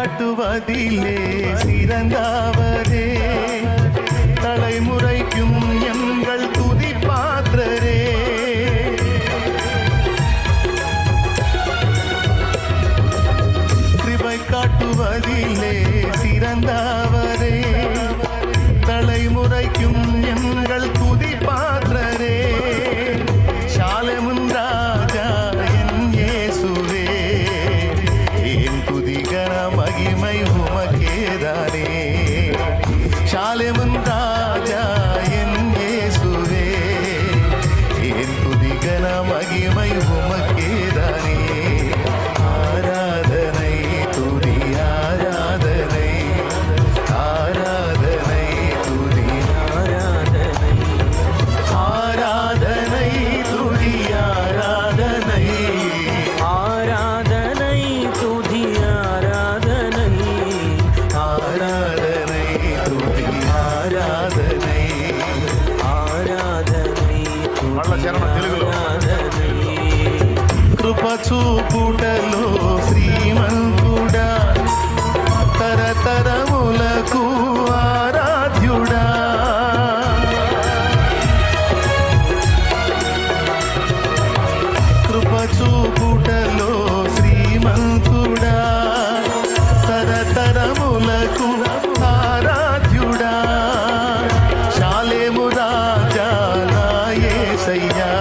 காட்டுவதிலே சிறந்தவரே, தலைமுறைக்கும் எங்கள் துதி பாத்திரரே. கிருபை காட்டுவதிலே சிறந்தவரே, தலைமுறைக்கும் எங்கள் துதி பாத்திரரே. ஷாலேமின் ராஜா என் இயேசுவே, என் துதிகர மகிமை உமக்கேதானே. ஷாலேமின் ராஜா என் இயேசுவே, என் துதிகர மகிமை உமக்கேதானே. ஆராதனை துதி ஆராதனை, ஆராதனை துதி ஆராதனை, ஆராதனை துதி ஆராதனை, ஆராதனை துதி ஆராதனை, ஆராதனை துதி ஆராதனை, ఆరాధனை ఆరాధனை. కృప చూపుటలో శ్రీమంతుడా, తరతరములకు ఆరాధ్యుడా. కృప చూపుటలో శ్రీమంతుడా, తరతరములకు ఆరాధ్యుడా. షాలేము రాజా నా యేసయ్యా,